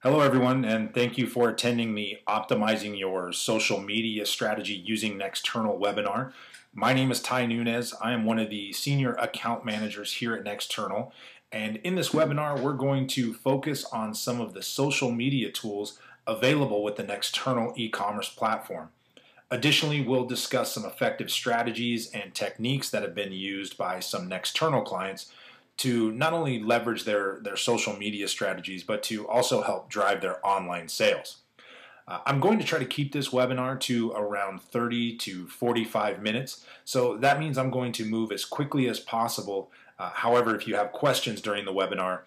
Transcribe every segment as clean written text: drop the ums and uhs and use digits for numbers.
Hello, everyone, and thank you for attending the Optimizing Your Social Media Strategy Using Nexternal webinar. My name is Ty Nunez. I am one of the senior account managers here at Nexternal. And in this webinar, we're going to focus on some of the social media tools available with the Nexternal e-commerce platform. Additionally, we'll discuss some effective strategies and techniques that have been used by some Nexternal clients to not only leverage their social media strategies, but to also help drive their online sales. I'm going to try to keep this webinar to around 30 to 45 minutes, so that means I'm going to move as quickly as possible. However, if you have questions during the webinar,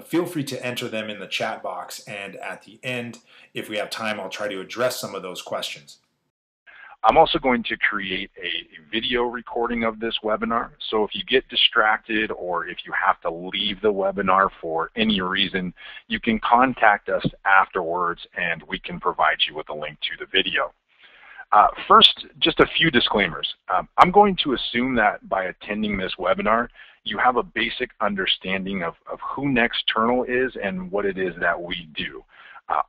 feel free to enter them in the chat box, and at the end, if we have time, I'll try to address some of those questions. I'm also going to create a video recording of this webinar, so if you get distracted or if you have to leave the webinar for any reason, you can contact us afterwards and we can provide you with a link to the video. First, just a few disclaimers. I'm going to assume that by attending this webinar, you have a basic understanding of who Nexternal is and what it is that we do.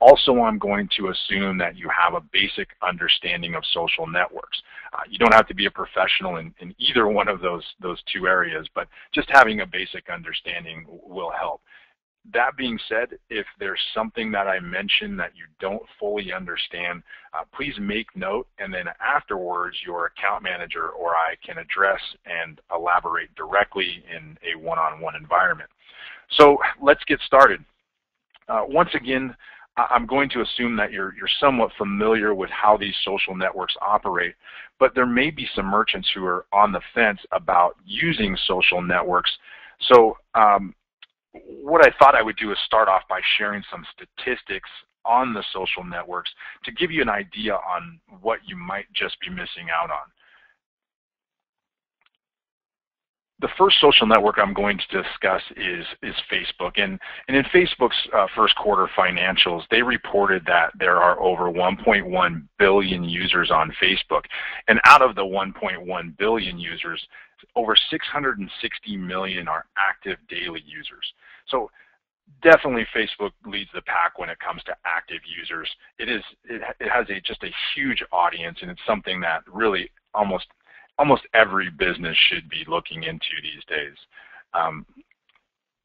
Also, I'm going to assume that you have a basic understanding of social networks. You don't have to be a professional in either one of those two areas, but just having a basic understanding will help. That being said, if there's something that I mentioned that you don't fully understand, please make note, and then afterwards your account manager or I can address and elaborate directly in a one-on-one environment. So let's get started. Once again, I'm going to assume that you're somewhat familiar with how these social networks operate, but there may be some merchants who are on the fence about using social networks. So what I thought I would do is start off by sharing some statistics on the social networks to give you an idea on what you might just be missing out on. The first social network I'm going to discuss is Facebook. And in Facebook's first quarter financials, they reported that there are over 1.1 billion users on Facebook. And out of the 1.1 billion users, over 660 million are active daily users. So definitely Facebook leads the pack when it comes to active users. It has just a huge audience, and it's something that really almost every business should be looking into these days.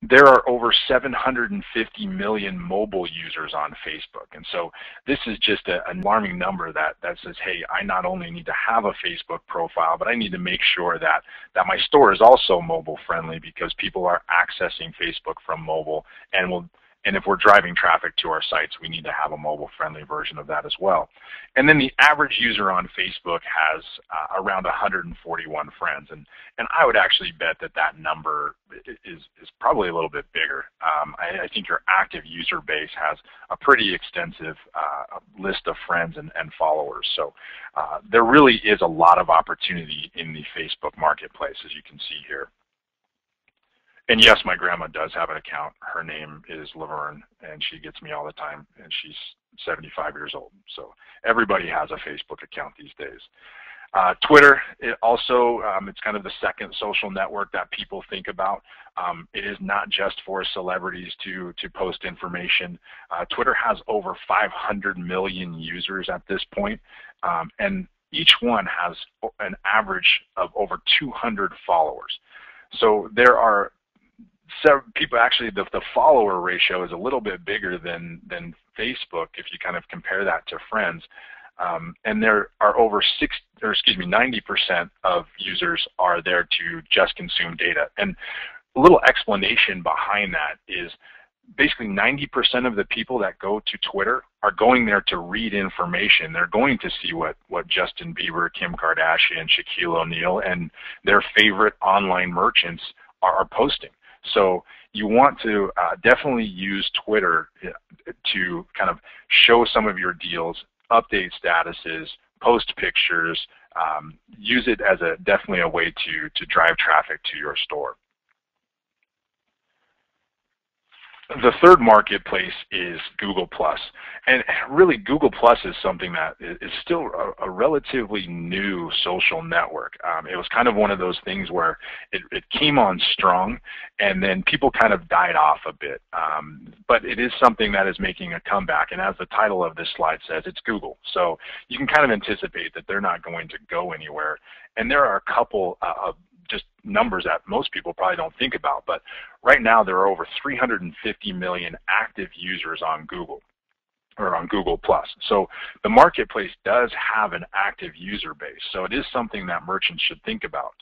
There are over 750 million mobile users on Facebook, and so this is just an alarming number that says, hey, I not only need to have a Facebook profile, but I need to make sure that my store is also mobile friendly, because people are accessing Facebook from mobile, and if we're driving traffic to our sites, we need to have a mobile-friendly version of that as well. And then the average user on Facebook has around 141 friends, and I would actually bet that number is probably a little bit bigger. I think your active user base has a pretty extensive list of friends and followers. So there really is a lot of opportunity in the Facebook marketplace, as you can see here. And yes, my grandma does have an account. Her name is Laverne, and she gets me all the time, and she's 75 years old. So everybody has a Facebook account these days. Twitter, it's kind of the second social network that people think about. It is not just for celebrities to post information. Twitter has over 500 million users at this point, and each one has an average of over 200 followers. So there are several people, actually the follower ratio is a little bit bigger than Facebook if you kind of compare that to friends. And there are over 90% of users are there to just consume data. And a little explanation behind that is basically 90% of the people that go to Twitter are going there to read information. They're going to see what Justin Bieber, Kim Kardashian, Shaquille O'Neal, and their favorite online merchants are posting. So you want to definitely use Twitter to kind of show some of your deals, update statuses, post pictures, use it as definitely a way to drive traffic to your store. The third marketplace is Google+. And really, Google+ is something that is still a relatively new social network. It was kind of one of those things where it came on strong, and then people kind of died off a bit. But it is something that is making a comeback, and as the title of this slide says, it's Google. So you can kind of anticipate that they're not going to go anywhere. And there are a couple of just numbers that most people probably don't think about, but right now there are over 350 million active users on Google, or on Google+. So the marketplace does have an active user base, so it is something that merchants should think about.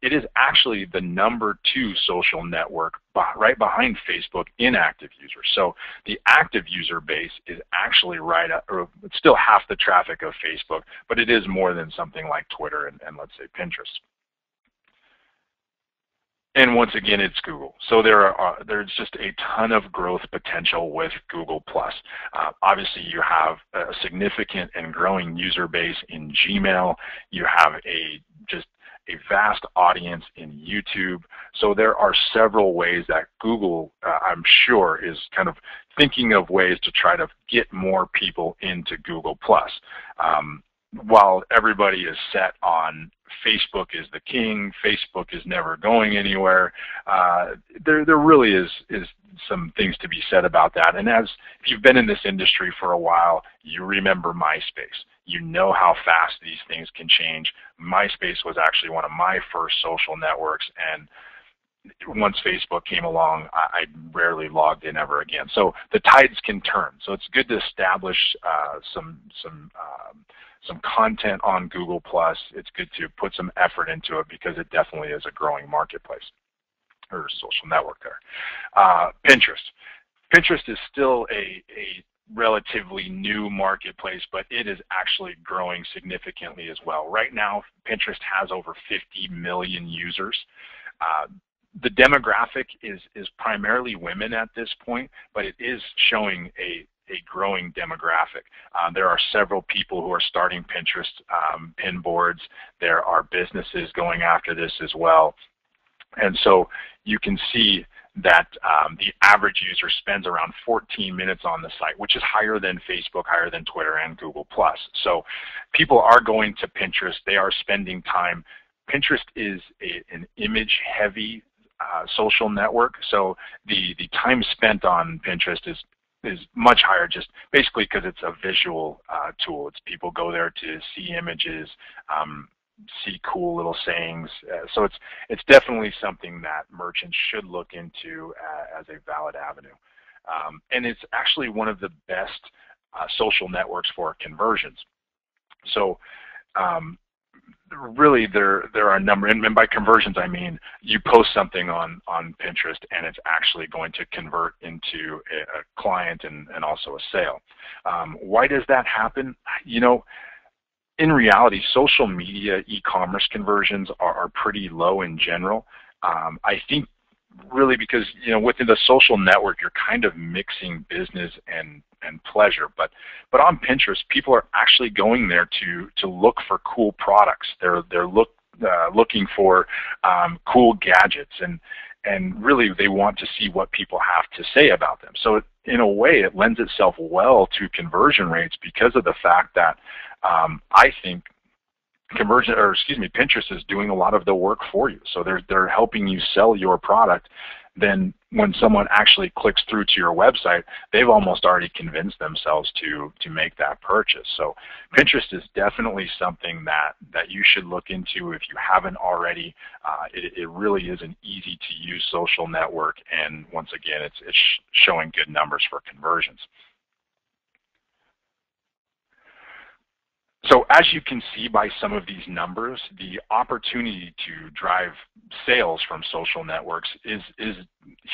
It is actually the #2 social network right behind Facebook in active users. So the active user base is actually it's still half the traffic of Facebook, but it is more than something like Twitter and let's say Pinterest. And once again, it's Google. So there's just a ton of growth potential with Google+. Obviously, you have a significant and growing user base in Gmail. You have just a vast audience in YouTube. So there are several ways that Google, I'm sure, is kind of thinking of ways to try to get more people into Google+. While everybody is set on Facebook is the king, Facebook is never going anywhere, there really is some things to be said about that. And if you've been in this industry for a while, you remember MySpace. You know how fast these things can change. MySpace was actually one of my first social networks, and once Facebook came along, I rarely logged in ever again. So the tides can turn. So it's good to establish some content on Google+. It's good to put some effort into it because it definitely is a growing marketplace or social network there. Pinterest. Pinterest is still a relatively new marketplace, but it is actually growing significantly as well. Right now, Pinterest has over 50 million users. The demographic is primarily women at this point, but it is showing a growing demographic. There are several people who are starting Pinterest pin boards. There are businesses going after this as well. And so you can see that the average user spends around 14 minutes on the site, which is higher than Facebook, higher than Twitter, and Google+. So people are going to Pinterest. They are spending time. Pinterest is an image-heavy social network, so the time spent on Pinterest is much higher, just basically because it's a visual tool. It's people go there to see images, see cool little sayings. So it's definitely something that merchants should look into as a valid avenue. And it's actually one of the best social networks for conversions. So really there are a number, and by conversions I mean you post something on Pinterest and it's actually going to convert into a client and also a sale. Why does that happen? You know, in reality, social media e-commerce conversions are pretty low in general. I think really because, you know, within the social network you're kind of mixing business and pleasure, but on Pinterest people are actually going there to look for cool products. They're looking for cool gadgets, and really they want to see what people have to say about them. So in a way it lends itself well to conversion rates because of the fact that I think Pinterest is doing a lot of the work for you. So they're helping you sell your product. Then when someone actually clicks through to your website, they've almost already convinced themselves to make that purchase. So Pinterest is definitely something that you should look into if you haven't already. It really is an easy to use social network, and once again it's showing good numbers for conversions. So as you can see by some of these numbers, the opportunity to drive sales from social networks is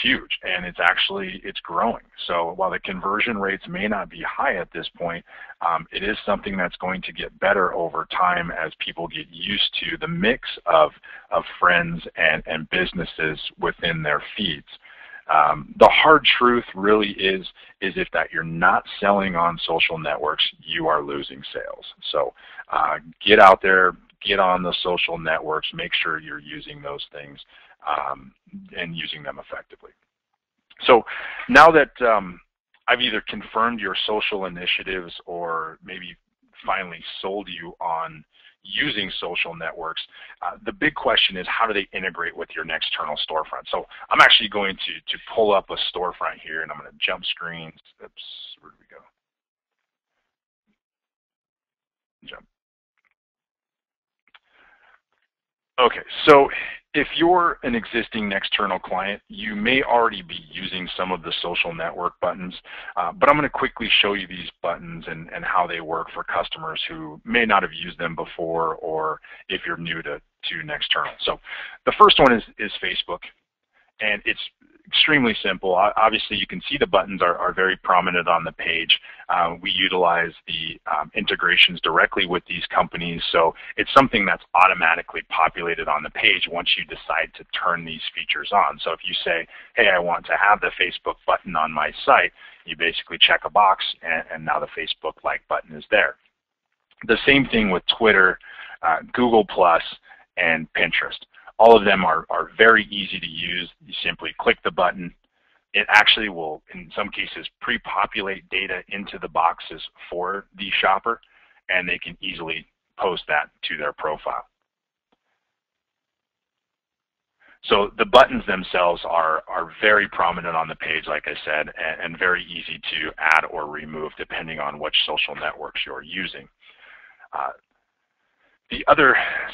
huge, and it's growing. So while the conversion rates may not be high at this point, it is something that's going to get better over time as people get used to the mix of friends and businesses within their feeds. The hard truth really is if that you're not selling on social networks, you are losing sales. So get out there, get on the social networks, make sure you're using those things and using them effectively. So now that I've either confirmed your social initiatives or maybe finally sold you on using social networks, the big question is, how do they integrate with your Nexternal storefront? So I'm actually going to pull up a storefront here, and I'm going to jump screens. Oops, where do we go? Jump. Okay, so if you're an existing Nexternal client, you may already be using some of the social network buttons, but I'm going to quickly show you these buttons and how they work for customers who may not have used them before, or if you're new to Nexternal. So the first one is Facebook, and it's extremely simple. Obviously, you can see the buttons are very prominent on the page. We utilize the integrations directly with these companies, so it's something that's automatically populated on the page once you decide to turn these features on. So if you say, hey, I want to have the Facebook button on my site, you basically check a box, and now the Facebook like button is there. The same thing with Twitter, Google+, and Pinterest. All of them are very easy to use. You simply click the button. It actually will, in some cases, pre-populate data into the boxes for the shopper, and they can easily post that to their profile. So the buttons themselves are very prominent on the page, like I said, and very easy to add or remove depending on which social networks you're using.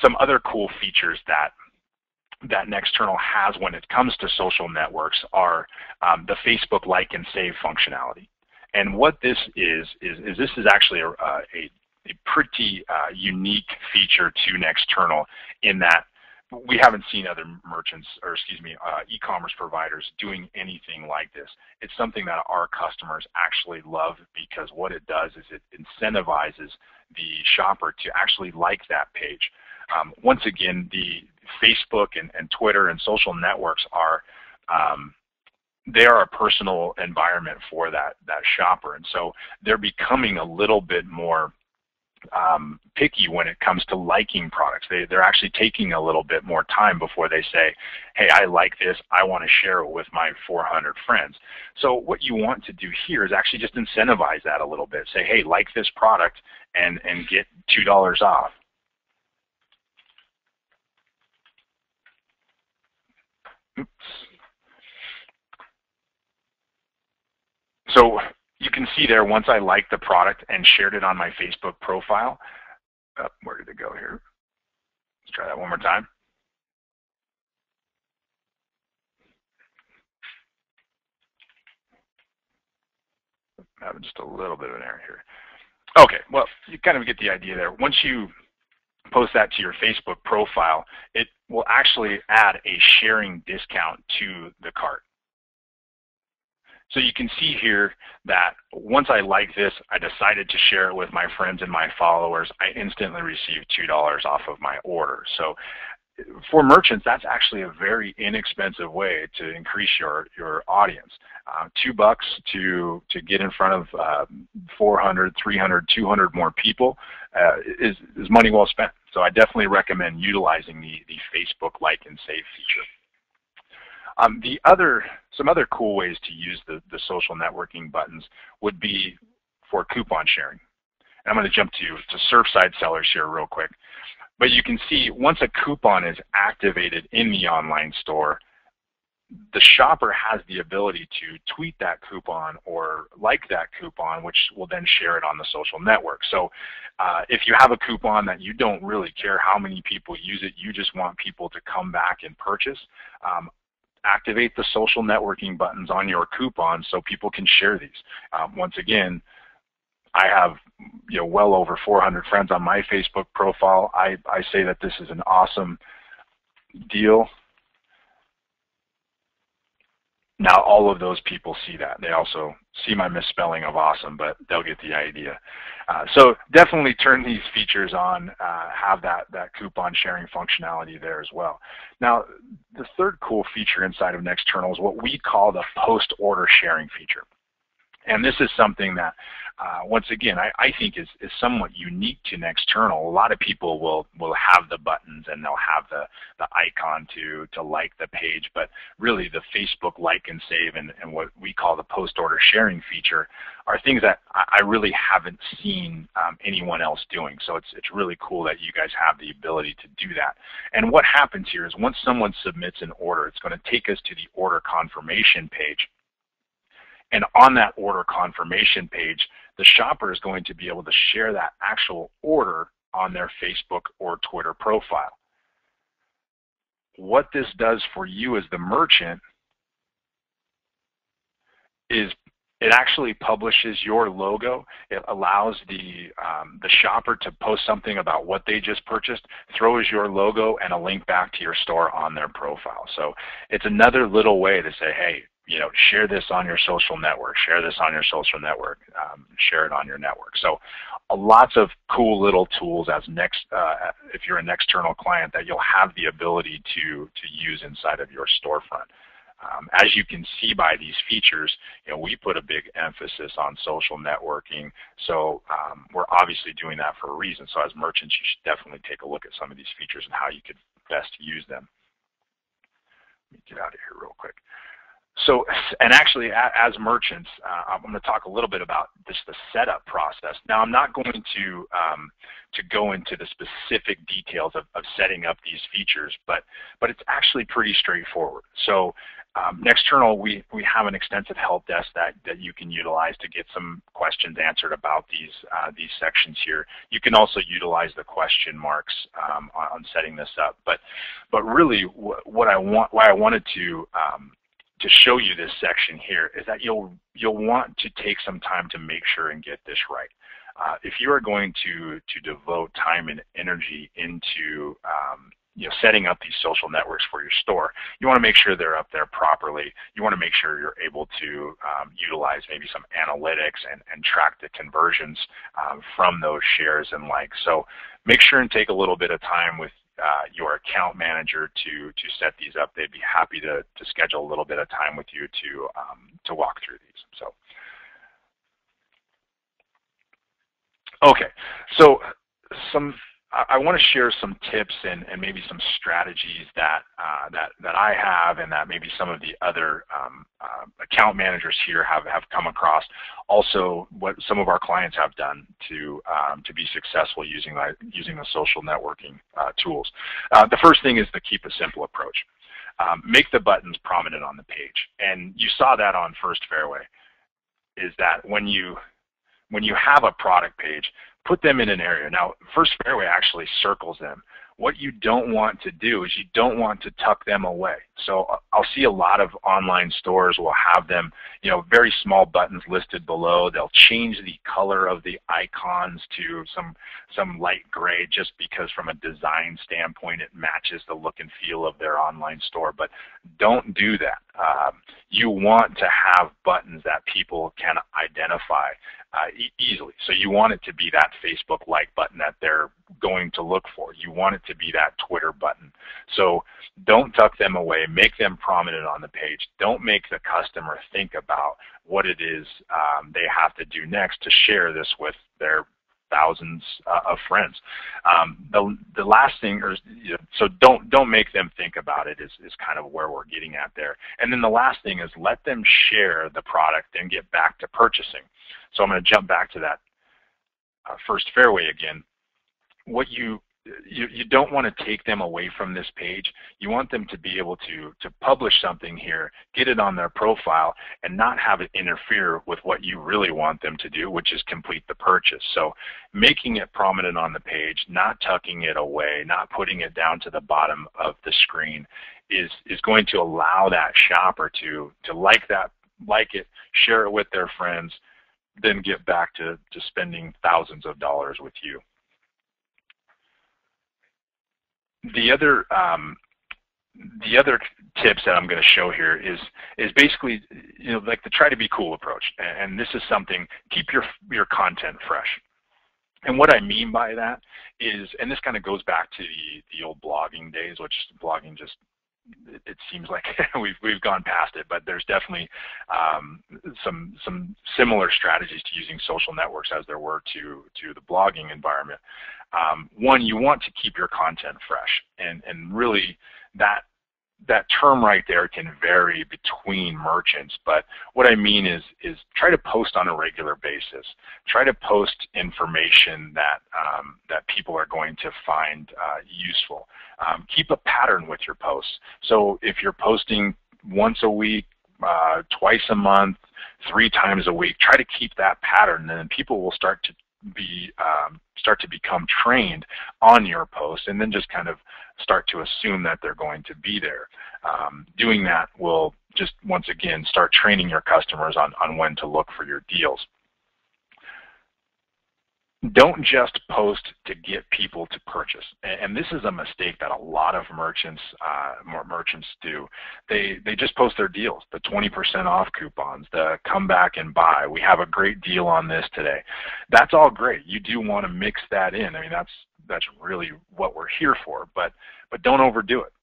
Some other cool features that Nexternal has when it comes to social networks are the Facebook like and save functionality. And what this is this is actually a pretty unique feature to Nexternal, in that we haven't seen other merchants, or excuse me, e-commerce providers doing anything like this. It's something that our customers actually love, because what it does is it incentivizes the shopper to actually like that page. Once again, the Facebook and Twitter and social networks are they are a personal environment for that shopper, and so they're becoming a little bit more picky when it comes to liking products. They're actually taking a little bit more time before they say, hey, I like this, I want to share it with my 400 friends. So what you want to do here is actually just incentivize that a little bit. Say, hey, like this product and get $2 off. Oops. So you can see there, once I liked the product and shared it on my Facebook profile, where did it go here? Let's try that one more time. I'm having just a little bit of an error here. Okay, well, you kind of get the idea there. Once you post that to your Facebook profile, it will actually add a sharing discount to the cart. So you can see here that once I like this, I decided to share it with my friends and my followers, I instantly received $2 off of my order. So for merchants, that's actually a very inexpensive way to increase your audience. $2 to get in front of 400, 300, 200 more people is money well spent. So I definitely recommend utilizing the Facebook like and save feature. Some other cool ways to use the social networking buttons would be for coupon sharing. And I'm going to jump to Surfside sellers here real quick. But you can see once a coupon is activated in the online store, the shopper has the ability to tweet that coupon or like that coupon, which will then share it on the social network. So if you have a coupon that you don't really care how many people use it, you just want people to come back and purchase, activate the social networking buttons on your coupons so people can share these. Once again, I have well over 400 friends on my Facebook profile. I say that this is an awesome deal. Now all of those people see that. They also see my misspelling of awesome, but they'll get the idea. So definitely turn these features on, have that coupon sharing functionality there as well. Now the third cool feature inside of Nexternal is what we call the post-order sharing feature. And this is something that, once again, I think is somewhat unique to Nexternal. A lot of people will have the buttons and they'll have the icon to like the page, but really the Facebook like and save and what we call the post-order sharing feature are things that I really haven't seen anyone else doing. So it's really cool that you guys have the ability to do that. And what happens here is once someone submits an order, it's going to take us to the order confirmation page. And on that order confirmation page, the shopper is going to be able to share that actual order on their Facebook or Twitter profile. What this does for you as the merchant is it actually publishes your logo. It allows the shopper to post something about what they just purchased, throws your logo and a link back to your store on their profile. So it's another little way to say, hey, share this on your social network, share this on your social network, share it on your network. So lots of cool little tools if you're an external client that you'll have the ability to use inside of your storefront. As you can see by these features, we put a big emphasis on social networking. So we're obviously doing that for a reason. So as merchants, you should definitely take a look at some of these features and how you could best use them. Let me get out of here real quick. So, and actually, as merchants, I'm going to talk a little bit about the setup process. Now, I'm not going to go into the specific details of setting up these features, but it's actually pretty straightforward. So, Nexternal, we have an extensive help desk that you can utilize to get some questions answered about these sections here. You can also utilize the question marks on setting this up. But really, why I wanted to show you this section here is that you'll want to take some time to make sure and get this right. If you are going to devote time and energy into setting up these social networks for your store, you want to make sure they're up there properly. You want to make sure you're able to utilize maybe some analytics and track the conversions from those shares and likes. So make sure and take a little bit of time with your account manager to set these up. They'd be happy to schedule a little bit of time with you to walk through these. So, okay, so I want to share some tips and maybe some strategies that I have and that maybe some of the other account managers here have come across. Also, what some of our clients have done to be successful using the social networking tools. The first thing is to keep a simple approach. Make the buttons prominent on the page, and you saw that on First Fairway. Is that when you have a product page, put them in an area. Now, First Fairway actually circles them. What you don't want to do is you don't want to tuck them away. So I'll see a lot of online stores will have them, very small buttons listed below. They'll change the color of the icons to some light gray just because from a design standpoint it matches the look and feel of their online store. But don't do that. You want to have buttons that people can identify easily. So you want it to be that Facebook like button that they're going to look for. You want it to be that Twitter button. So don't tuck them away. Make them prominent on the page. Don't make the customer think about what it is they have to do next to share this with their thousands of friends. The last thing, so don't make them think about it is kind of where we're getting at there. And then the last thing is let them share the product and get back to purchasing. So I'm going to jump back to that First Fairway again. What you don't want to take them away from this page. You want them to be able to publish something here, get it on their profile, and not have it interfere with what you really want them to do, which is complete the purchase. So making it prominent on the page, not tucking it away, not putting it down to the bottom of the screen is going to allow that shopper to like it, share it with their friends, then get back to spending thousands of dollars with you. The other tips that I'm going to show here is basically like the try to be cool approach, and this is something, keep your content fresh. And what I mean by that is, and this kind of goes back to the old blogging days, which blogging just it seems like we've gone past it, but there's definitely some similar strategies to using social networks as there were to the blogging environment. One, you want to keep your content fresh, and really that term right there can vary between merchants, but what I mean is try to post on a regular basis. Try to post information that that people are going to find useful. Keep a pattern with your posts. So if you're posting once a week, twice a month, 3 times a week, try to keep that pattern, and then people will start to become trained on your posts, and then just kind of start to assume that they're going to be there. Doing that will just, once again, start training your customers on when to look for your deals. Don't just post to get people to purchase, and this is a mistake that a lot of merchants do. They just post their deals, the 20% off coupons, the come back and buy. We have a great deal on this today. That's all great. You do want to mix that in. I mean, that's really what we're here for. But don't overdo it.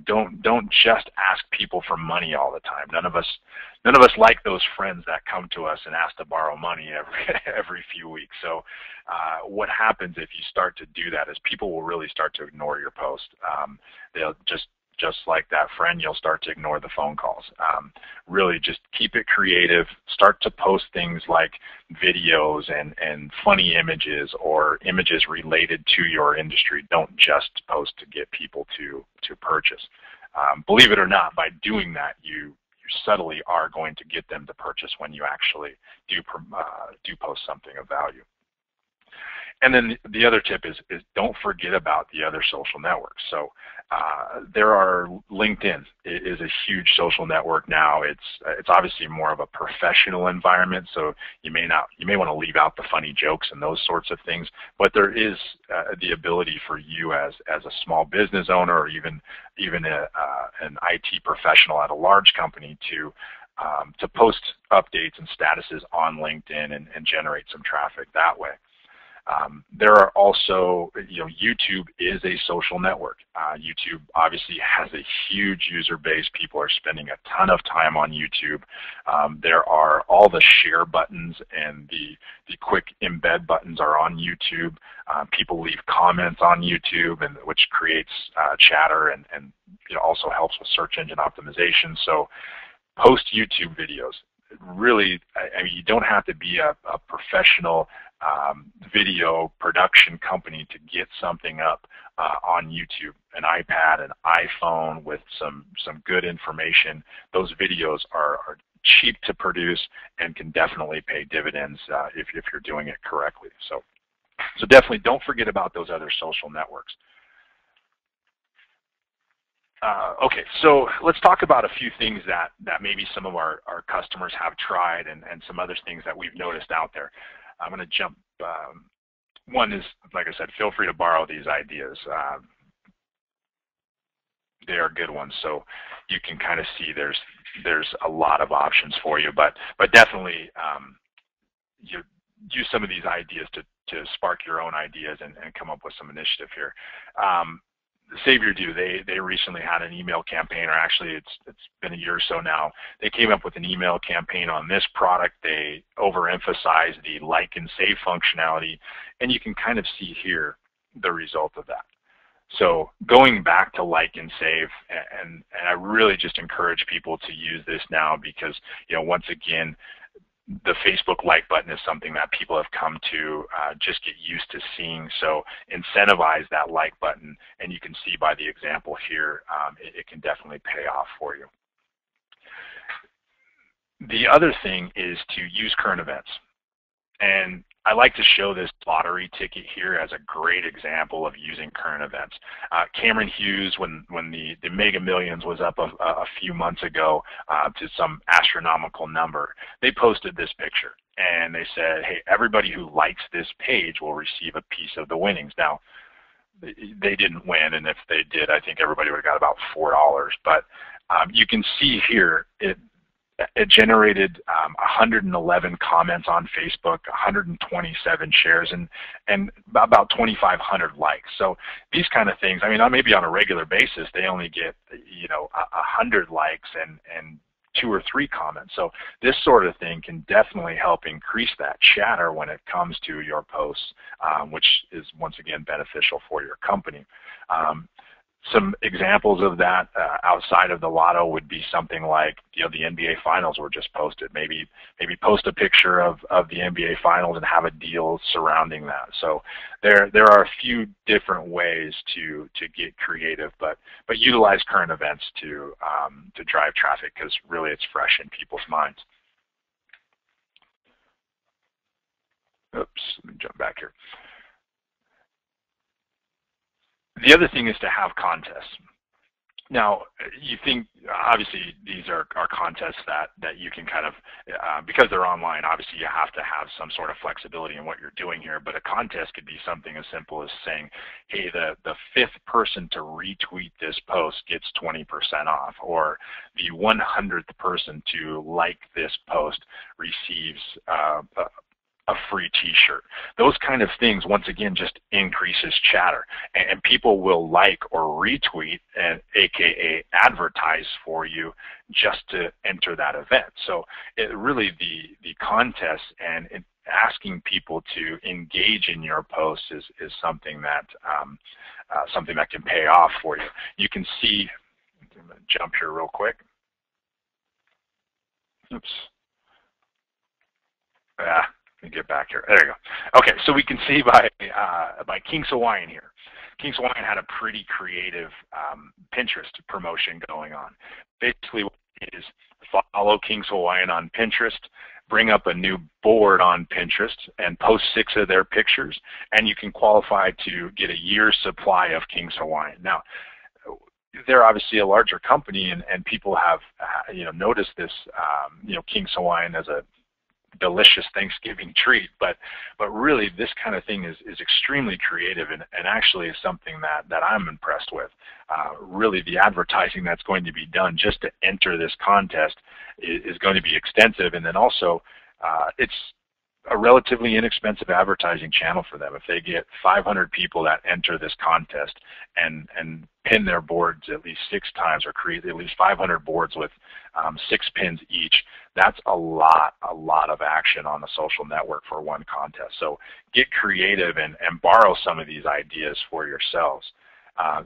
Don't just ask people for money all the time. None of us like those friends that come to us and ask to borrow money every few weeks. So what happens if you start to do that is people will really start to ignore your post. They'll just like that friend, you'll start to ignore the phone calls. Really just keep it creative. Start to post things like videos and funny images or images related to your industry. Don't just post to get people to purchase. Believe it or not, by doing that, you subtly are going to get them to purchase when you actually do post something of value. And then the other tip is don't forget about the other social networks. So there are LinkedIn is a huge social network now. It's obviously more of a professional environment, so you may want to leave out the funny jokes and those sorts of things. But there is the ability for you as a small business owner or even an IT professional at a large company to post updates and statuses on LinkedIn and generate some traffic that way. There are also, YouTube is a social network. YouTube obviously has a huge user base. People are spending a ton of time on YouTube. There are all the share buttons and the quick embed buttons are on YouTube. People leave comments on YouTube, and which creates chatter and also helps with search engine optimization. So post YouTube videos. Really, I mean, you don't have to be a professional video production company to get something up on YouTube. An iPad, an iPhone with some good information. Those videos are cheap to produce and can definitely pay dividends if you're doing it correctly. So definitely don't forget about those other social networks. Okay, so let's talk about a few things that maybe some of our customers have tried and some other things that we've noticed out there. I'm going to jump. One is, like I said, feel free to borrow these ideas. They are good ones, so you can kind of see there's a lot of options for you, but definitely you use some of these ideas to spark your own ideas and come up with some initiative here. Savior Do, they recently had an email campaign, or actually it's been a year or so now. They came up with an email campaign on this product. They overemphasized the like and save functionality, and you can kind of see here the result of that. So going back to like and save, and I really just encourage people to use this now because, once again, the Facebook like button is something that people have come to just get used to seeing. So incentivize that like button, and you can see by the example here, it can definitely pay off for you. The other thing is to use current events. And I like to show this lottery ticket here as a great example of using current events. Cameron Hughes, when the Mega Millions was up a few months ago to some astronomical number, they posted this picture. And they said, hey, everybody who likes this page will receive a piece of the winnings. Now, they didn't win, and if they did, I think everybody would have got about $4. But you can see here, it generated 111 comments on Facebook, 127 shares, and about 2,500 likes. So these kind of things, I mean, maybe on a regular basis, they only get, 100 likes and 2 or 3 comments. So this sort of thing can definitely help increase that chatter when it comes to your posts, which is once again beneficial for your company. Some examples of that outside of the lotto would be something like, the NBA Finals were just posted. Maybe post a picture of the NBA Finals and have a deal surrounding that. So there are a few different ways to get creative, but utilize current events to drive traffic, because really it's fresh in people's minds. Oops, let me jump back here. The other thing is to have contests. Now, you think, obviously, these are contests that you can kind of, because they're online, obviously you have to have some sort of flexibility in what you're doing here, but a contest could be something as simple as saying, hey, the 5th person to retweet this post gets 20% off, or the 100th person to like this post receives a free t-shirt. Those kind of things, once again, just increases chatter, and people will like or retweet and aka advertise for you just to enter that event. So it really, the contest and asking people to engage in your posts is something that can pay off for you. You can see, I'm going to jump here real quick. Oops. Let me get back here. There you go. Okay, so we can see by King's Hawaiian here. King's Hawaiian had a pretty creative Pinterest promotion going on. Basically, what it is, follow King's Hawaiian on Pinterest, bring up a new board on Pinterest, and post 6 of their pictures, and you can qualify to get a year's supply of King's Hawaiian. Now, they're obviously a larger company, and people have noticed this King's Hawaiian as a delicious Thanksgiving treat, but really this kind of thing is extremely creative, and actually is something that I'm impressed with. Really, the advertising that's going to be done just to enter this contest is going to be extensive, and then also it's a relatively inexpensive advertising channel for them. If they get 500 people that enter this contest and pin their boards at least 6 times, or create at least 500 boards with 6 pins each, that's a lot of action on the social network for one contest. So get creative and borrow some of these ideas for yourselves.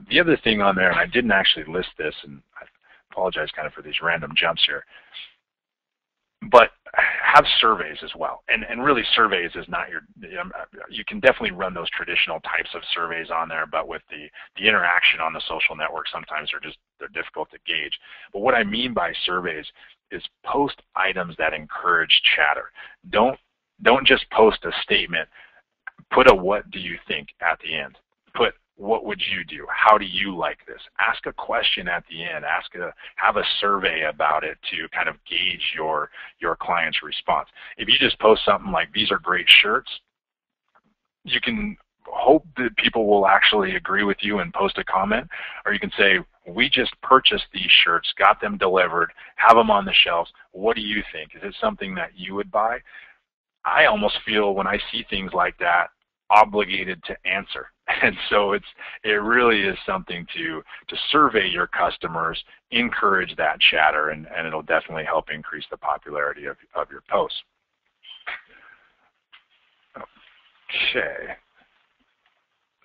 The other thing on there, and I didn't actually list this, and I apologize kind of for these random jumps here, but have surveys as well. And really, surveys is not your, you can definitely run those traditional types of surveys on there, but with the interaction on the social network, sometimes they're difficult to gauge. But what I mean by surveys is post items that encourage chatter. Don't just post a statement. Put a "what do you think" at the end. Put "what would you do? How do you like this?" Ask a question at the end. Have a survey about it to kind of gauge your client's response. If you just post something like, "These are great shirts," you can hope that people will actually agree with you and post a comment, or you can say, "We just purchased these shirts, got them delivered, have them on the shelves. What do you think? Is it something that you would buy?" I almost feel when I see things like that obligated to answer. And so it really is something to survey your customers, encourage that chatter, and it'll definitely help increase the popularity of your posts. Okay.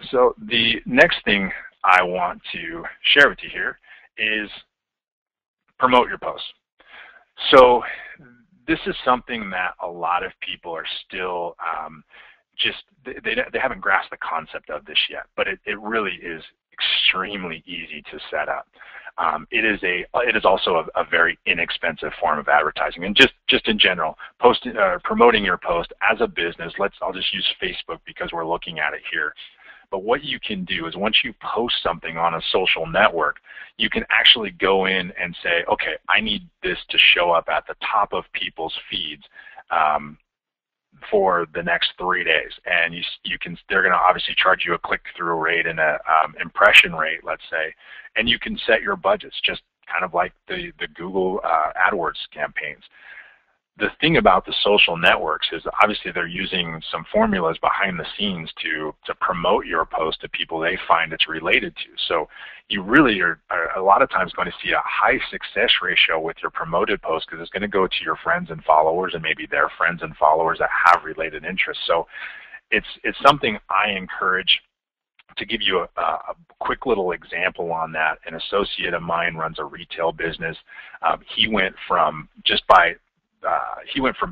So the next thing I want to share with you here is promote your posts. So this is something that a lot of people are still they haven't grasped the concept of this yet, but it really is extremely easy to set up. It is also a very inexpensive form of advertising, and just in general, promoting your post as a business. I'll just use Facebook because we're looking at it here. But what you can do is, once you post something on a social network, you can actually go in and say, okay, I need this to show up at the top of people's feeds for the next 3 days, and they're going to obviously charge you a click-through rate and a impression rate, let's say, and you can set your budgets. Just kind of like the Google AdWords campaigns. The thing about the social networks is obviously they're using some formulas behind the scenes to promote your post to people they find it's related to. So you really are a lot of times going to see a high success ratio with your promoted post because it's going to go to your friends and followers and maybe their friends and followers that have related interests. So it's something I encourage. To give you a quick little example on that, an associate of mine runs a retail business. He went from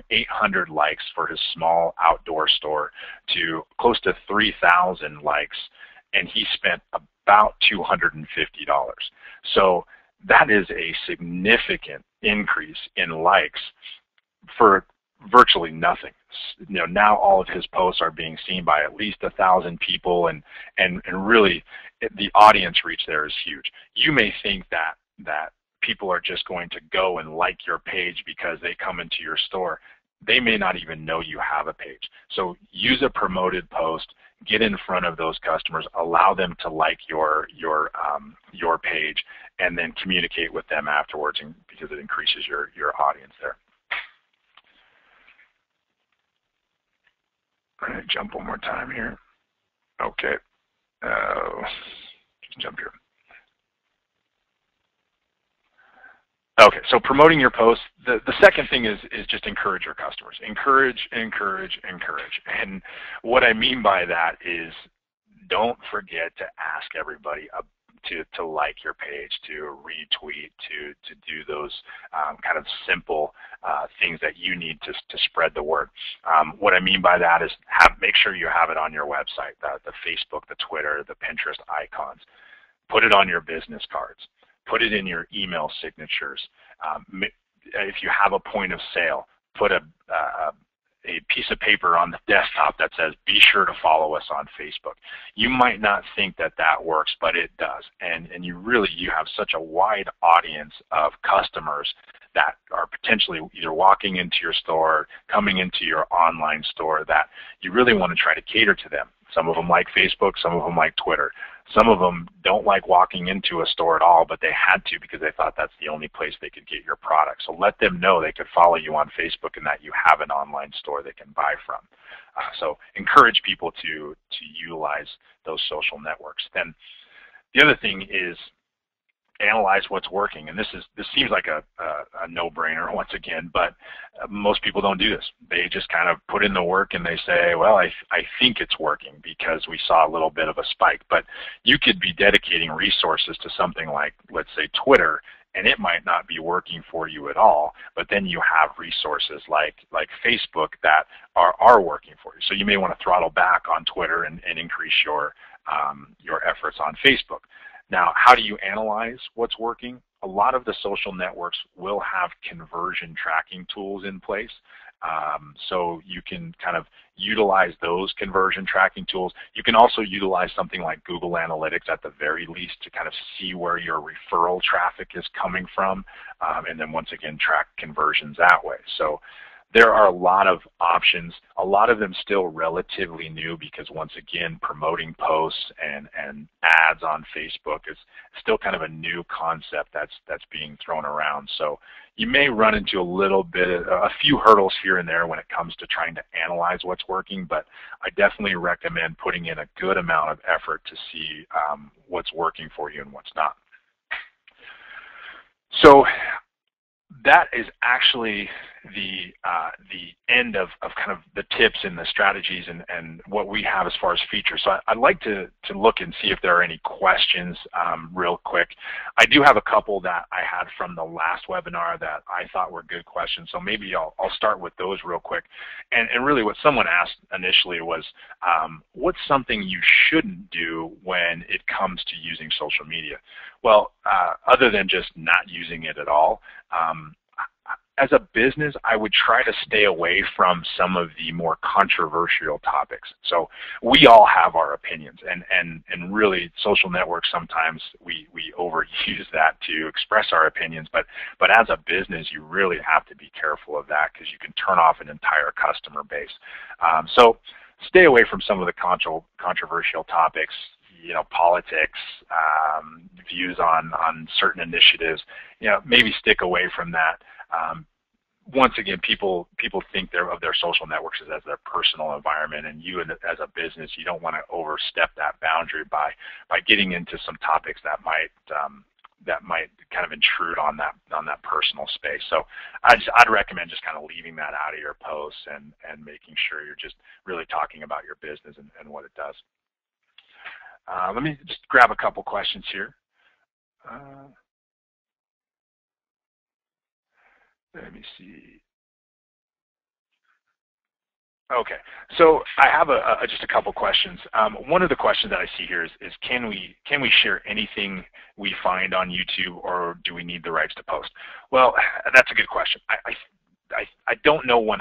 800 likes for his small outdoor store to close to 3,000 likes, and he spent about $250. So that is a significant increase in likes for virtually nothing. Now all of his posts are being seen by at least 1,000 people, and really the audience reach there is huge. You may think that people are just going to go and like your page because they come into your store. They may not even know you have a page. So use a promoted post, get in front of those customers, allow them to like your page, and then communicate with them afterwards, because it increases your audience there. I'm going to jump one more time here. Okay. Just jump here. Okay, so promoting your posts. The second thing is just encourage your customers. Encourage, encourage, encourage. And what I mean by that is don't forget to ask everybody to like your page, to retweet, to do those kind of simple things that you need to spread the word. What I mean by that is make sure you have it on your website, the Facebook, the Twitter, the Pinterest icons. Put it on your business cards. Put it in your email signatures. If you have a point of sale, put a piece of paper on the desktop that says, be sure to follow us on Facebook. You might not think that works, but it does. And you have such a wide audience of customers that are potentially either walking into your store, coming into your online store, that you really want to try to cater to them. Some of them like Facebook, some of them like Twitter. Some of them don't like walking into a store at all, but they had to because they thought that's the only place they could get your product. So let them know they could follow you on Facebook and that you have an online store they can buy from. So encourage people to utilize those social networks. Then the other thing is analyze what's working. And this seems like a no-brainer once again, but most people don't do this. They just kind of put in the work and they say, well, I think it's working because we saw a little bit of a spike. But you could be dedicating resources to something like, let's say, Twitter, and it might not be working for you at all, but then you have resources like Facebook that are working for you. So you may want to throttle back on Twitter and increase your efforts on Facebook. Now, how do you analyze what's working? A lot of the social networks will have conversion tracking tools in place. So you can kind of utilize those conversion tracking tools. You can also utilize something like Google Analytics at the very least to kind of see where your referral traffic is coming from, and then once again track conversions that way. So there are a lot of options, a lot of them still relatively new because once again promoting posts and ads on Facebook is still kind of a new concept that's being thrown around. So you may run into a few hurdles here and there when it comes to trying to analyze what's working, but I definitely recommend putting in a good amount of effort to see what's working for you and what's not. So that is actually the end of kind of the tips and the strategies and what we have as far as features. So I'd like to look and see if there are any questions real quick. I do have a couple that I had from the last webinar that I thought were good questions, so maybe I'll start with those real quick. And really what someone asked initially was, what's something you shouldn't do when it comes to using social media? Well, other than just not using it at all, as a business, I would try to stay away from some of the more controversial topics. So we all have our opinions, and really social networks, sometimes we overuse that to express our opinions, but as a business, you really have to be careful of that because you can turn off an entire customer base. So stay away from some of the controversial topics. politics, views on certain initiatives, maybe stick away from that. Once again, people think of their social networks as their personal environment, and you as a business, you don't want to overstep that boundary by getting into some topics that might kind of intrude on that personal space. So I'd recommend just kind of leaving that out of your posts and making sure you're just really talking about your business and what it does. Let me just grab a couple questions here. Let me see. Okay, so I have just a couple questions. One of the questions that I see here is can we share anything we find on YouTube, or do we need the rights to post? Well, that's a good question. I don't know 100%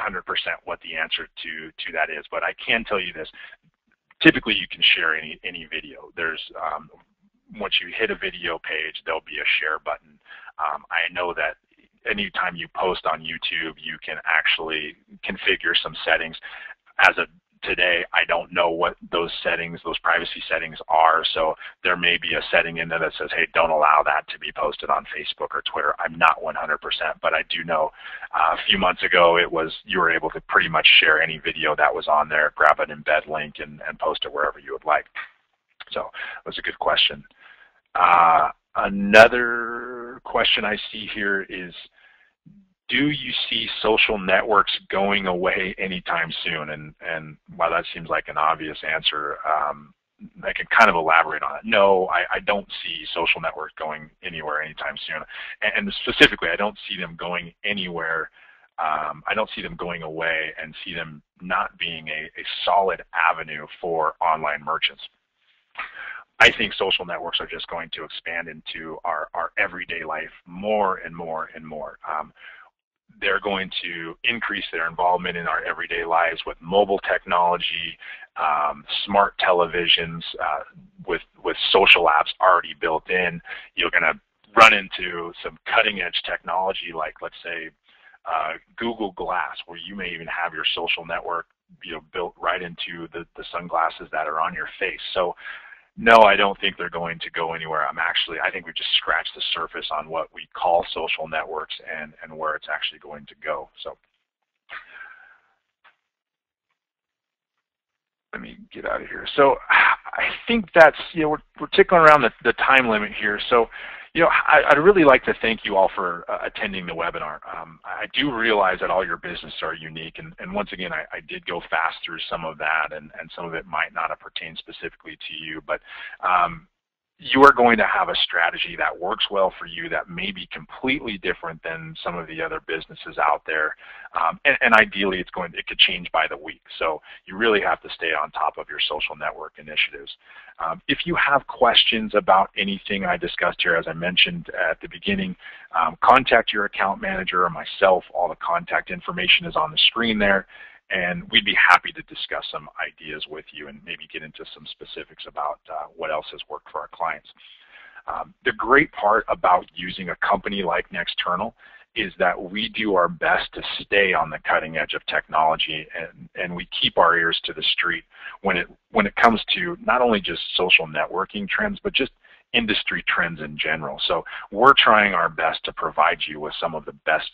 what the answer to that is, but I can tell you this. Typically, you can share any video. There's once you hit a video page, there'll be a share button. I know that anytime you post on YouTube, you can actually configure some settings. As of today, I don't know what those settings, those privacy settings are, so there may be a setting in there that says, hey, don't allow that to be posted on Facebook or Twitter. I'm not 100%, but I do know a few months ago you were able to pretty much share any video that was on there, grab an embed link, and post it wherever you would like. So it was a good question. Another question I see here is, do you see social networks going away anytime soon? And while that seems like an obvious answer, I can kind of elaborate on it. No, I don't see social networks going anywhere anytime soon. And specifically, I don't see them going anywhere. I don't see them going away, and see them not being a solid avenue for online merchants. I think social networks are just going to expand into our everyday life more and more and more. They're going to increase their involvement in our everyday lives with mobile technology, smart televisions, with social apps already built in. You're going to run into some cutting-edge technology like, let's say, Google Glass, where you may even have your social network built right into the sunglasses that are on your face. So no, I don't think they're going to go anywhere. I think we've just scratched the surface on what we call social networks and where it's actually going to go. So let me get out of here. So I think that's, we're tickling around the time limit here. So, I'd really like to thank you all for attending the webinar. I do realize that all your businesses are unique, and once again, I did go fast through some of that, and some of it might not have pertained specifically to you, but you are going to have a strategy that works well for you that may be completely different than some of the other businesses out there, and ideally it could change by the week. So you really have to stay on top of your social network initiatives. If you have questions about anything I discussed here, as I mentioned at the beginning, contact your account manager or myself. All the contact information is on the screen there. And we'd be happy to discuss some ideas with you and maybe get into some specifics about what else has worked for our clients. The great part about using a company like Nexternal is that we do our best to stay on the cutting edge of technology, and we keep our ears to the street when it comes to not only just social networking trends, but just industry trends in general. So we're trying our best to provide you with some of the best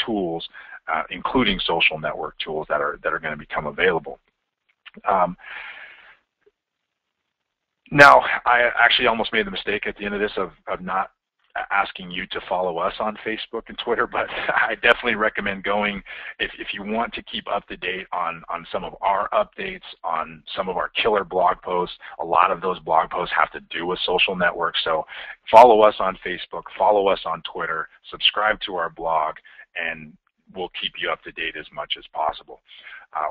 tools, including social network tools that are going to become available. Now, I actually almost made the mistake at the end of this of not asking you to follow us on Facebook and Twitter, but I definitely recommend going if you want to keep up to date on some of our updates, on some of our killer blog posts. A lot of those blog posts have to do with social networks, so follow us on Facebook, follow us on Twitter, subscribe to our blog, and we'll keep you up to date as much as possible.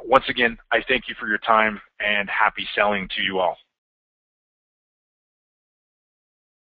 Once again, I thank you for your time, and happy selling to you all.